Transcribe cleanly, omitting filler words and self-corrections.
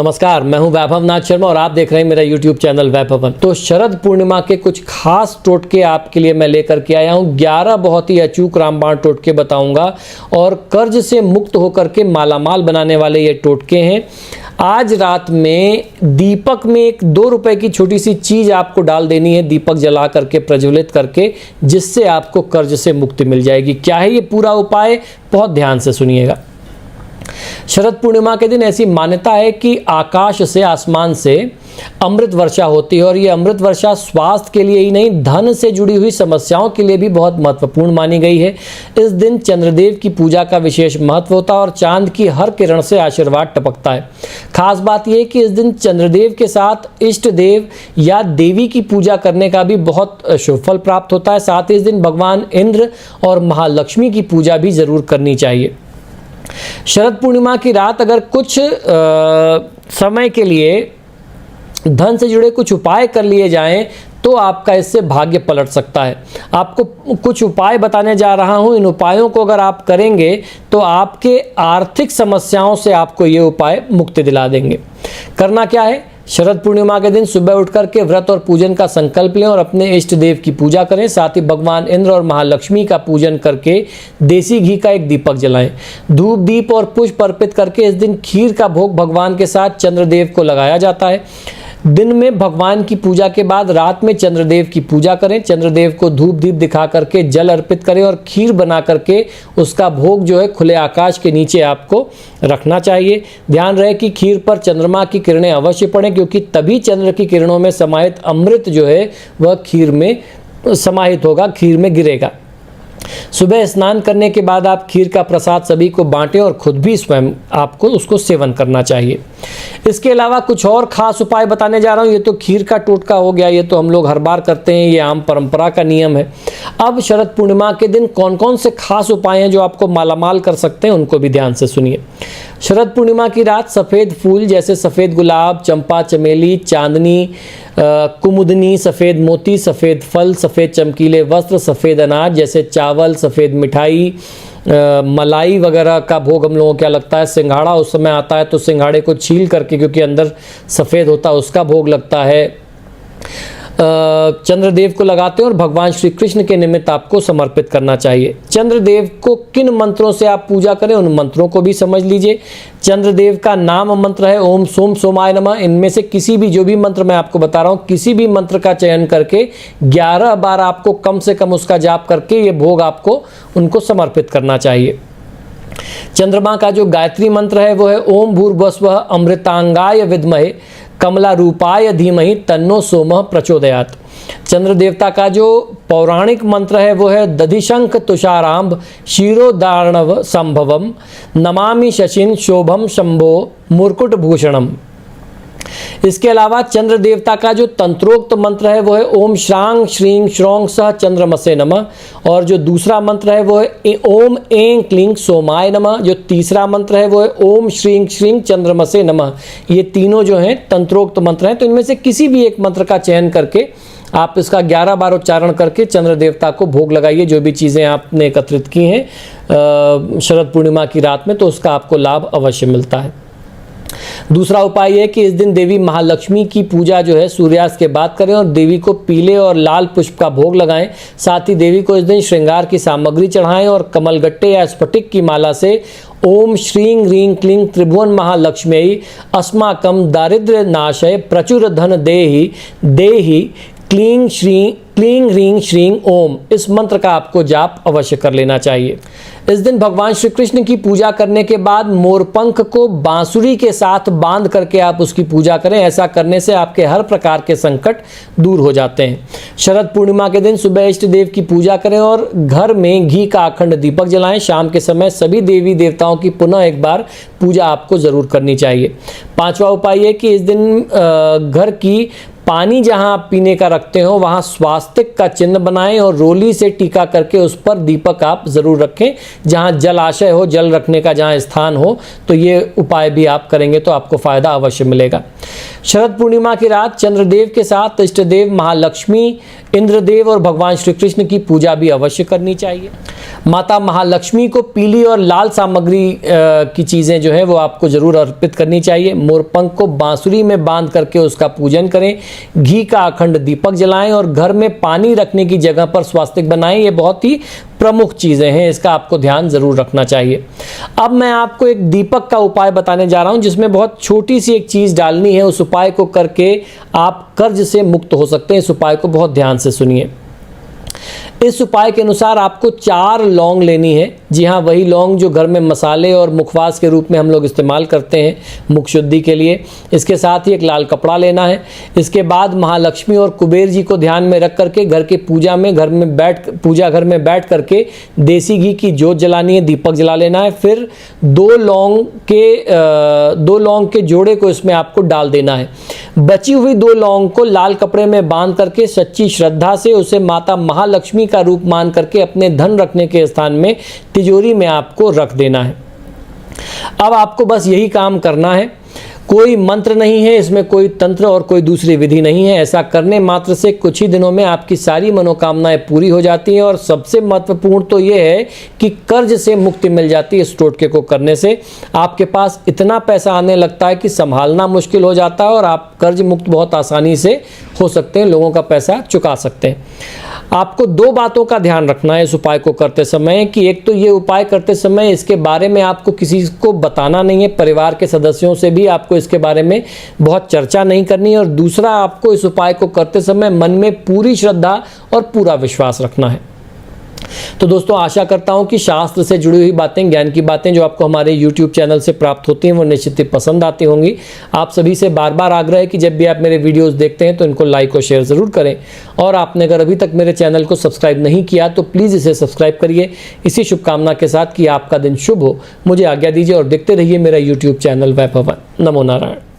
नमस्कार, मैं हूं वैभव नाथ शर्मा और आप देख रहे हैं मेरा YouTube चैनल वैभवन। तो शरद पूर्णिमा के कुछ खास टोटके आपके लिए मैं लेकर के आया हूं। 11 बहुत ही अचूक रामबाण टोटके बताऊंगा और कर्ज से मुक्त होकर के मालामाल बनाने वाले ये टोटके हैं। आज रात में दीपक में एक 2 रुपए की छोटी सी चीज आपको डाल देनी है, दीपक जला करके प्रज्वलित करके, जिससे आपको कर्ज से मुक्ति मिल जाएगी। क्या है ये पूरा उपाय, बहुत ध्यान से सुनिएगा। शरद पूर्णिमा के दिन ऐसी मान्यता है कि आकाश से, आसमान से अमृत वर्षा होती है और ये अमृत वर्षा स्वास्थ्य के लिए ही नहीं, धन से जुड़ी हुई समस्याओं के लिए भी बहुत महत्वपूर्ण मानी गई है। इस दिन चंद्रदेव की पूजा का विशेष महत्व होता है और चांद की हर किरण से आशीर्वाद टपकता है। खास बात यह है कि इस दिन चंद्रदेव के साथ इष्ट देव या देवी की पूजा करने का भी बहुत शुभ फल प्राप्त होता है। साथ ही इस दिन भगवान इंद्र और महालक्ष्मी की पूजा भी जरूर करनी चाहिए। शरद पूर्णिमा की रात अगर कुछ समय के लिए धन से जुड़े कुछ उपाय कर लिए जाएं तो आपका इससे भाग्य पलट सकता है। आपको कुछ उपाय बताने जा रहा हूं। इन उपायों को अगर आप करेंगे तो आपके आर्थिक समस्याओं से आपको ये उपाय मुक्ति दिला देंगे। करना क्या है? शरद पूर्णिमा के दिन सुबह उठकर के व्रत और पूजन का संकल्प लें और अपने इष्ट देव की पूजा करें। साथ ही भगवान इंद्र और महालक्ष्मी का पूजन करके देसी घी का एक दीपक जलाएं। धूप, दीप और पुष्प अर्पित करके इस दिन खीर का भोग भगवान के साथ चंद्रदेव को लगाया जाता है। दिन में भगवान की पूजा के बाद रात में चंद्रदेव की पूजा करें। चंद्रदेव को धूप दीप दिखा करके जल अर्पित करें और खीर बना करके उसका भोग जो है खुले आकाश के नीचे आपको रखना चाहिए। ध्यान रहे कि खीर पर चंद्रमा की किरणें अवश्य पड़ें, क्योंकि तभी चंद्र की किरणों में समाहित अमृत जो है वह खीर में समाहित होगा, खीर में गिरेगा। सुबह स्नान करने के बाद आप खीर का प्रसाद सभी को बांटें और खुद भी स्वयं आपको उसको सेवन करना चाहिए। इसके अलावा कुछ और खास उपाय बताने जा रहा हूँ। ये तो खीर का टोटका हो गया, ये तो हम लोग हर बार करते हैं, ये आम परंपरा का नियम है। अब शरद पूर्णिमा के दिन कौन कौन से खास उपाय हैं जो आपको मालामाल कर सकते हैं, उनको भी ध्यान से सुनिए। शरद पूर्णिमा की रात सफ़ेद फूल जैसे सफ़ेद गुलाब, चंपा, चमेली, चांदनी, कुमुदनी, सफ़ेद मोती, सफ़ेद फल, सफ़ेद चमकीले वस्त्र, सफ़ेद अनाज जैसे चावल, सफ़ेद मिठाई, मलाई वगैरह का भोग हम लोगों को क्या लगता है, सिंघाड़ा उस समय आता है तो सिंघाड़े को छील करके, क्योंकि अंदर सफ़ेद होता है, उसका भोग लगता है। चंद्रदेव को लगाते हैं और भगवान श्री कृष्ण के निमित्त आपको समर्पित करना चाहिए। चंद्रदेव को किन मंत्रों से आप पूजा करें उन मंत्रों को भी समझ लीजिए। चंद्रदेव का नाम मंत्र है ओम सोम सोमाय नमः। इनमें से किसी भी, जो भी मंत्र मैं आपको बता रहा हूँ, किसी भी मंत्र का चयन करके 11 बार आपको कम से कम उसका जाप करके ये भोग आपको उनको समर्पित करना चाहिए। चंद्रमा का जो गायत्री मंत्र है वो है ओम भूर्भुवस्वः अमृतांगाय विद्महे कमला रूपाय धीमहि तन्नो सोमः प्रचोदयात्। चंद्र देवता का जो पौराणिक मंत्र है वो है दधिशंख तुषारांब क्षीरोदार्णव संभवम नमामि शशिन शोभम शंभो मुरकुट भूषणम। इसके अलावा चंद्र देवता का जो तंत्रोक्त मंत्र है वो है ओम श्रांग श्रीं श्रौंग सह चंद्रमसे नमः। और जो दूसरा मंत्र है वो है ओम ऐं क्लीं सोमाय नमः। जो तीसरा मंत्र है वो है ओम श्रीं श्रीं चंद्रमसे नमः। ये तीनों जो हैं तंत्रोक्त मंत्र हैं। तो इनमें से किसी भी एक मंत्र का चयन करके आप इसका 11 बार उच्चारण करके चंद्र देवता को भोग लगाइए। जो भी चीज़ें आपने एकत्रित की हैं शरद पूर्णिमा की रात में, तो उसका आपको लाभ अवश्य मिलता है। दूसरा उपाय है कि इस दिन देवी महालक्ष्मी की पूजा जो है सूर्यास्त के बाद करें और देवी को पीले और लाल पुष्प का भोग लगाएं। साथ ही देवी को इस दिन श्रृंगार की सामग्री चढ़ाएं और कमलगट्टे या स्फटिक की माला से ओम श्रीं ह्रीं क्लीं त्रिभुवन महालक्ष्म्यै अस्माकं दारिद्र्य नाशय प्रचुर धन देहि देहि क्लीं ह्रीं श्रीं ओम, इस मंत्र का आपको जाप अवश्य कर लेना चाहिए। इस दिन भगवान श्री कृष्ण की पूजा करने के बाद मोरपंख को बांसुरी के साथ बांध करके आप उसकी पूजा करें। ऐसा करने से आपके हर प्रकार के संकट दूर हो जाते हैं। शरद पूर्णिमा के दिन सुबह इष्ट देव की पूजा करें और घर में घी का अखंड दीपक जलाएं। शाम के समय सभी देवी देवताओं की पुनः एक बार पूजा आपको जरूर करनी चाहिए। पांचवा उपाय है कि इस दिन घर की पानी जहां आप पीने का रखते हो वहां स्वास्तिक का चिन्ह बनाएं और रोली से टीका करके उस पर दीपक आप जरूर रखें। जहां जलाशय हो, जल रखने का जहां स्थान हो, तो ये उपाय भी आप करेंगे तो आपको फायदा अवश्य मिलेगा। शरद पूर्णिमा की रात चंद्रदेव के साथ इष्ट देव महालक्ष्मी, इंद्रदेव और भगवान श्री कृष्ण की पूजा भी अवश्य करनी चाहिए। माता महालक्ष्मी को पीली और लाल सामग्री की चीज़ें जो है वो आपको जरूर अर्पित करनी चाहिए। मोरपंख को बांसुरी में बांध करके उसका पूजन करें। घी का अखंड दीपक जलाएं और घर में पानी रखने की जगह पर स्वास्तिक बनाएं। ये बहुत ही प्रमुख चीज़ें हैं, इसका आपको ध्यान जरूर रखना चाहिए। अब मैं आपको एक दीपक का उपाय बताने जा रहा हूं जिसमें बहुत छोटी सी एक चीज़ डालनी है। उस उपाय को करके आप कर्ज से मुक्त हो सकते हैं। इस उपाय को बहुत ध्यान से सुनिए। इस उपाय के अनुसार आपको 4 लौंग लेनी है। जी हाँ, वही लौंग जो घर में मसाले और मुखवास के रूप में हम लोग इस्तेमाल करते हैं मुख शुद्धि के लिए। इसके साथ ही एक लाल कपड़ा लेना है। इसके बाद महालक्ष्मी और कुबेर जी को ध्यान में रख करके घर की पूजा में घर में बैठ करके देसी घी की जोत जलानी है, दीपक जला लेना है। फिर 2 लौंग के जोड़े को इसमें आपको डाल देना है। बची हुई 2 लौंग को लाल कपड़े में बांध करके सच्ची श्रद्धा से उसे माता महालक्ष्मी का रूप मान करके अपने धन रखने के स्थान में तिजोरी में आपको रख देना है। अब आपको बस यही काम करना है। कोई मंत्र नहीं है इसमें, कोई तंत्र और कोई दूसरी विधि नहीं है। ऐसा करने मात्र से कुछ ही दिनों में आपकी सारी मनोकामनाएं पूरी हो जाती हैं और सबसे महत्वपूर्ण तो यह है कि कर्ज से मुक्ति मिल जाती है। इस टोटके को करने से आपके पास इतना पैसा आने लगता है कि संभालना मुश्किल हो जाता है और आप कर्ज मुक्त बहुत आसानी से हो सकते हैं, लोगों का पैसा चुका सकते हैं। आपको 2 बातों का ध्यान रखना है इस उपाय को करते समय कि एक तो ये उपाय करते समय इसके बारे में आपको किसी को बताना नहीं है, परिवार के सदस्यों से भी आपको इसके बारे में बहुत चर्चा नहीं करनी है। और दूसरा, आपको इस उपाय को करते समय मन में पूरी श्रद्धा और पूरा विश्वास रखना है। तो दोस्तों, आशा करता हूं कि शास्त्र से जुड़ी हुई बातें, ज्ञान की बातें जो आपको हमारे YouTube चैनल से प्राप्त होती हैं वो निश्चित ही पसंद आती होंगी। आप सभी से बार बार आग्रह है कि जब भी आप मेरे वीडियोस देखते हैं तो इनको लाइक और शेयर ज़रूर करें। और आपने अगर अभी तक मेरे चैनल को सब्सक्राइब नहीं किया तो प्लीज़ इसे सब्सक्राइब करिए। इसी शुभकामना के साथ कि आपका दिन शुभ हो, मुझे आज्ञा दीजिए और देखते रहिए मेरा YouTube चैनल वैभवन। नमो नारायण।